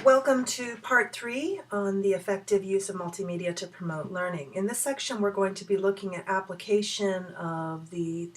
Welcome to Part 3 on the effective use of multimedia to promote learning. In this section, we're going to be looking at application of the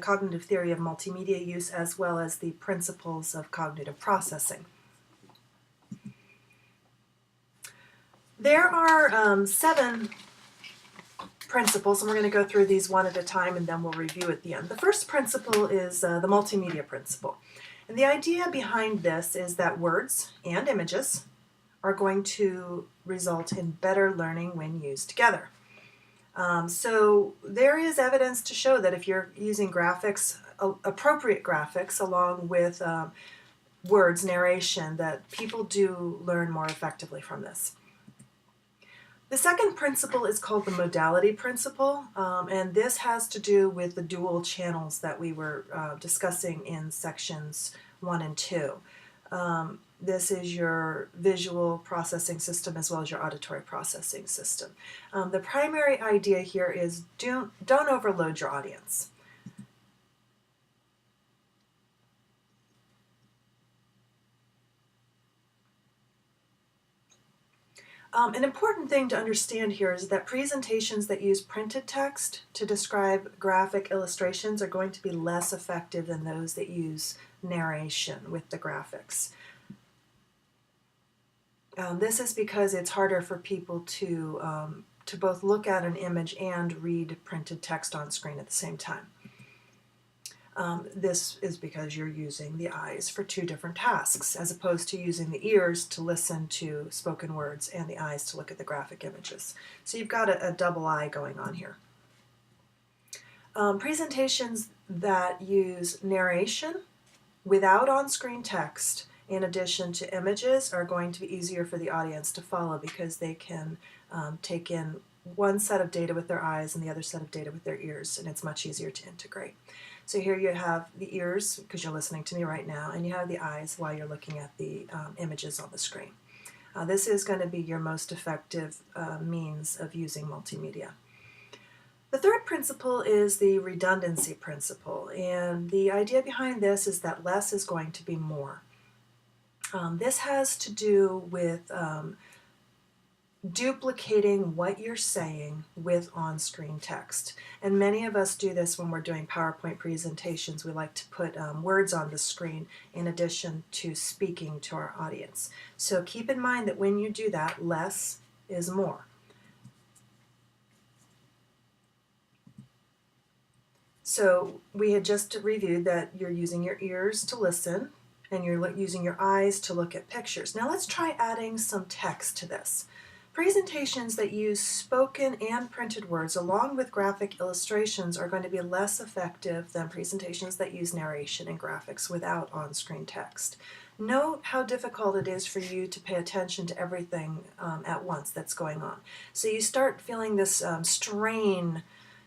cognitive theory of multimedia use, as well as the principles of cognitive processing. There are 7 principles, and we're going to go through these one at a time, and then we'll review at the end. The first principle is the multimedia principle. And the idea behind this is that words and images are going to result in better learning when used together. So there is evidence to show that if you're using graphics, appropriate graphics, along with words, narration, that people do learn more effectively from this. The second principle is called the modality principle, and this has to do with the dual channels that we were discussing in sections 1 and 2. This is your visual processing system as well as your auditory processing system. The primary idea here is don't overload your audience. An important thing to understand here is that presentations that use printed text to describe graphic illustrations are going to be less effective than those that use narration with the graphics. This is because it's harder for people to both look at an image and read printed text on screen at the same time. This is because you're using the eyes for 2 different tasks, as opposed to using the ears to listen to spoken words and the eyes to look at the graphic images. So you've got a double eye going on here. Presentations that use narration without on-screen text in addition to images are going to be easier for the audience to follow because they can take in one set of data with their eyes and the other set of data with their ears, and it's much easier to integrate. So here you have the ears, because you're listening to me right now, and you have the eyes while you're looking at the images on the screen. This is going to be your most effective means of using multimedia. The third principle is the redundancy principle, and the idea behind this is that less is going to be more. This has to do with duplicating what you're saying with on-screen text. And many of us do this when we're doing PowerPoint presentations. We like to put words on the screen in addition to speaking to our audience. So keep in mind that when you do that, less is more. So we had just reviewed that you're using your ears to listen and you're using your eyes to look at pictures. Now let's try adding some text to this. Presentations that use spoken and printed words along with graphic illustrations are going to be less effective than presentations that use narration and graphics without on-screen text. Note how difficult it is for you to pay attention to everything at once that's going on. So you start feeling this strain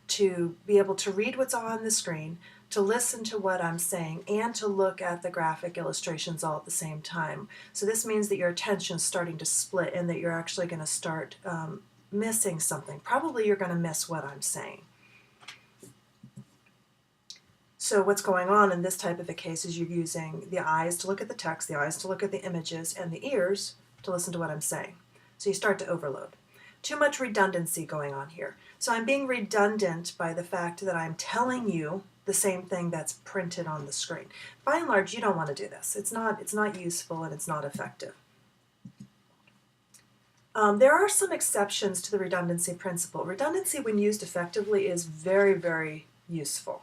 to be able to read what's on the screen, to listen to what I'm saying, and to look at the graphic illustrations all at the same time. So this means that your attention is starting to split and that you're actually going to start missing something. Probably you're going to miss what I'm saying. So what's going on in this type of a case is you're using the eyes to look at the text, the eyes to look at the images, and the ears to listen to what I'm saying. So you start to overload. Too much redundancy going on here. So I'm being redundant by the fact that I'm telling you the same thing that's printed on the screen. By and large, you don't want to do this. It's not useful and it's not effective. There are some exceptions to the redundancy principle. Redundancy, when used effectively, is very, very useful.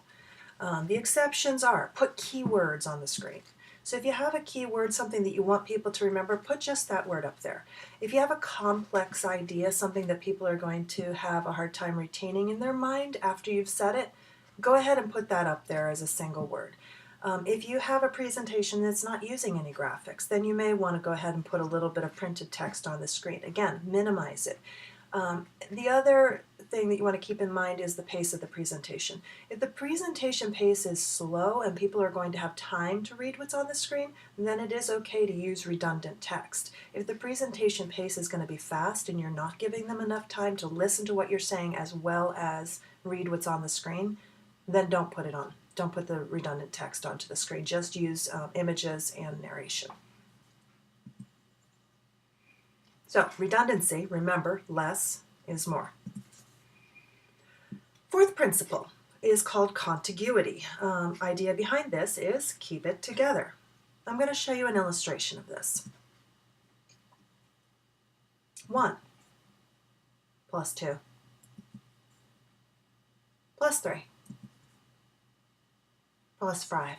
The exceptions are put keywords on the screen. So if you have a keyword, something that you want people to remember, put just that word up there. If you have a complex idea, something that people are going to have a hard time retaining in their mind after you've said it, go ahead and put that up there as a single word. If you have a presentation that's not using any graphics, then you may want to go ahead and put a little bit of printed text on the screen. Again, minimize it. The other thing that you want to keep in mind is the pace of the presentation. If the presentation pace is slow and people are going to have time to read what's on the screen, then it is okay to use redundant text. If the presentation pace is going to be fast and you're not giving them enough time to listen to what you're saying as well as read what's on the screen, then don't put it on. Don't put the redundant text onto the screen. Just use images and narration. So redundancy, remember, less is more. Fourth principle is called contiguity. Idea behind this is keep it together. I'm going to show you an illustration of this. 1 plus 2 plus 3 plus 5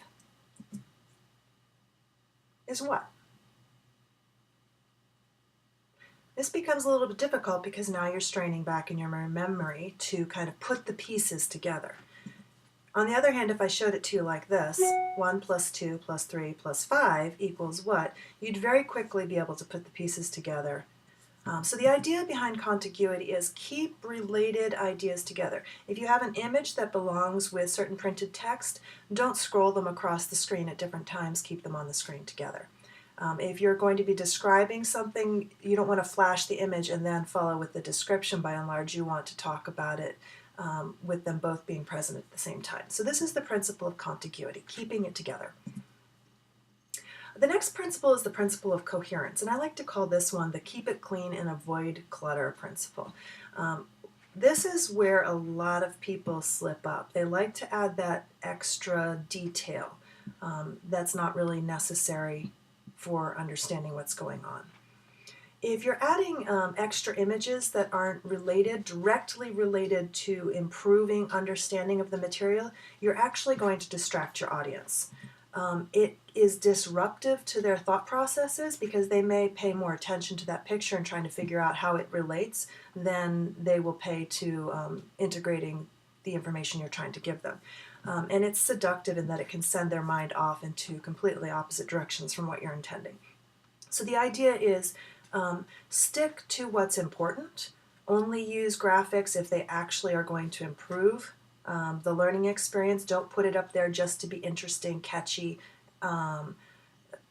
is what? This becomes a little bit difficult because now you're straining back in your memory to kind of put the pieces together. On the other hand, if I showed it to you like this, 1 plus 2 plus 3 plus 5 equals what? You'd very quickly be able to put the pieces together. So the idea behind contiguity is keep related ideas together. If you have an image that belongs with certain printed text, don't scroll them across the screen at different times, keep them on the screen together. If you're going to be describing something, you don't want to flash the image and then follow with the description by and large. You want to talk about it with them both being present at the same time. So this is the principle of contiguity, keeping it together. The next principle is the principle of coherence, and I like to call this one the keep it clean and avoid clutter principle. This is where a lot of people slip up. They like to add that extra detail that's not really necessary for understanding what's going on. If you're adding extra images that aren't directly related to improving understanding of the material, you're actually going to distract your audience. It is disruptive to their thought processes because they may pay more attention to that picture and trying to figure out how it relates than they will pay to integrating the information you're trying to give them. And it's seductive in that it can send their mind off into completely opposite directions from what you're intending. So the idea is stick to what's important. Only use graphics if they actually are going to improve the learning experience. Don't put it up there just to be interesting, catchy,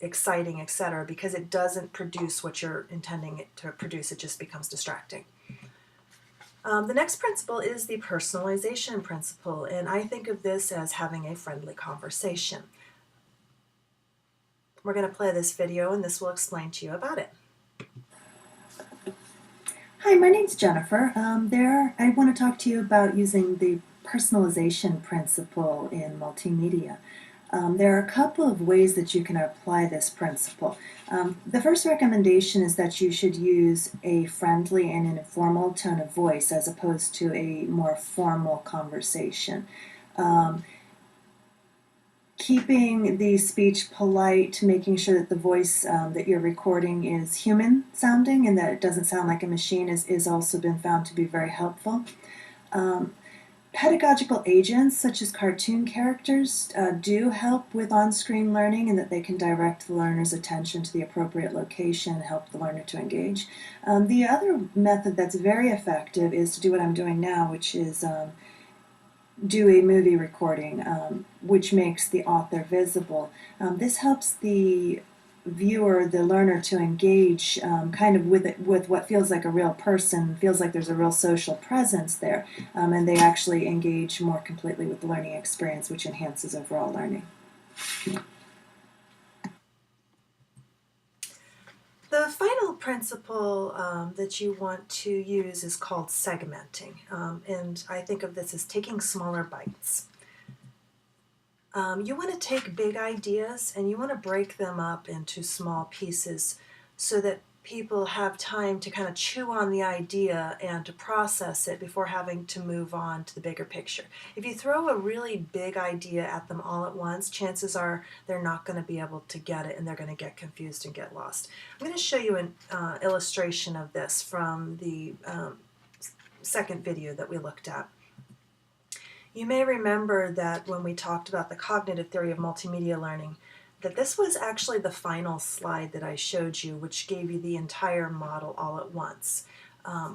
exciting, etc., because it doesn't produce what you're intending it to produce. It just becomes distracting. The next principle is the personalization principle, and I think of this as having a friendly conversation. We're going to play this video, and this will explain to you about it. Hi, my name's Jennifer. I want to talk to you about using the personalization principle in multimedia. There are a couple of ways that you can apply this principle. The first recommendation is that you should use a friendly and informal tone of voice as opposed to a more formal conversation. Keeping the speech polite, making sure that the voice that you're recording is human sounding and that it doesn't sound like a machine is also been found to be very helpful. Pedagogical agents such as cartoon characters do help with on-screen learning in that they can direct the learner's attention to the appropriate location and help the learner to engage. The other method that's very effective is to do what I'm doing now, which is do a movie recording, which makes the author visible. This helps the viewer, the learner, to engage kind of with what feels like a real person, feels like there's a real social presence there, and they actually engage more completely with the learning experience, which enhances overall learning. The final principle that you want to use is called segmenting, and I think of this as taking smaller bites. You want to take big ideas and you want to break them up into small pieces so that people have time to kind of chew on the idea and to process it before having to move on to the bigger picture. If you throw a really big idea at them all at once, chances are they're not going to be able to get it and they're going to get confused and get lost. I'm going to show you an illustration of this from the second video that we looked at. You may remember that when we talked about the cognitive theory of multimedia learning, that this was actually the final slide that I showed you, which gave you the entire model all at once.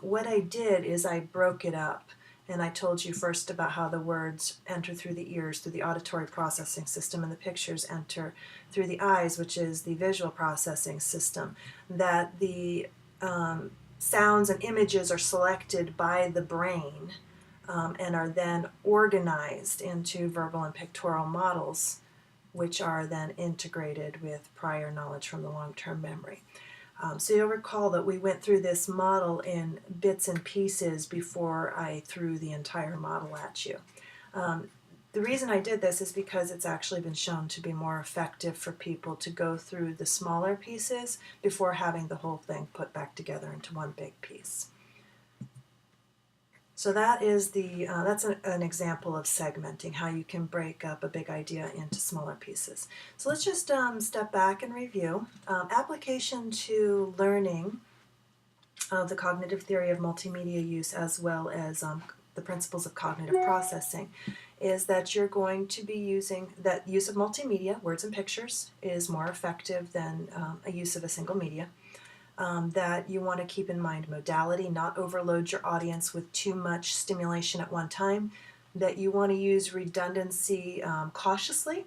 What I did is I broke it up, and I told you first about how the words enter through the ears, through the auditory processing system, and the pictures enter through the eyes, which is the visual processing system, that the sounds and images are selected by the brain and are then organized into verbal and pictorial models, which are then integrated with prior knowledge from the long-term memory. So you'll recall that we went through this model in bits and pieces before I threw the entire model at you. The reason I did this is because it's actually been shown to be more effective for people to go through the smaller pieces before having the whole thing put back together into one big piece. So that is that's an example of segmenting, how you can break up a big idea into smaller pieces. So let's just step back and review. Application to learning of the cognitive theory of multimedia use, as well as the principles of cognitive processing, is that you're going to be using that use of multimedia, words and pictures, is more effective than a use of a single media. That you want to keep in mind modality, not overload your audience with too much stimulation at one time, that you want to use redundancy cautiously,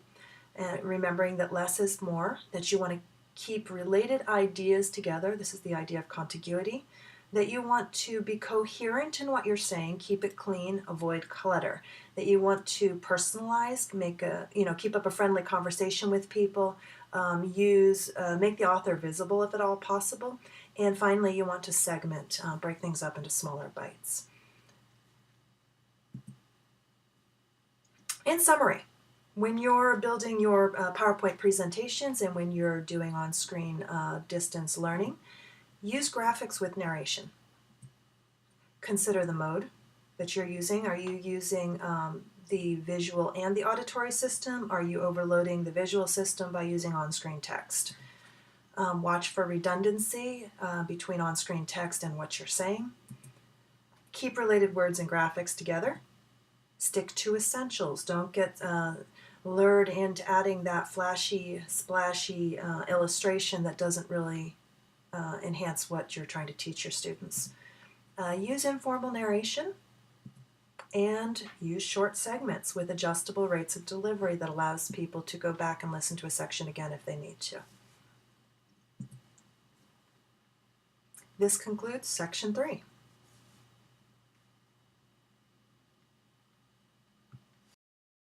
and remembering that less is more, that you want to keep related ideas together. This is the idea of contiguity. That you want to be coherent in what you're saying, keep it clean, avoid clutter. That you want to personalize, keep up a friendly conversation with people, make the author visible if at all possible, and finally you want to segment, break things up into smaller bites. In summary, when you're building your PowerPoint presentations and when you're doing on-screen distance learning, use graphics with narration. Consider the mode that you're using. Are you using the visual and the auditory system? Are you overloading the visual system by using on-screen text? Watch for redundancy between on-screen text and what you're saying. Keep related words and graphics together. Stick to essentials. Don't get lured into adding that flashy, splashy illustration that doesn't really enhance what you're trying to teach your students. Use informal narration and use short segments with adjustable rates of delivery that allows people to go back and listen to a section again if they need to. This concludes section 3.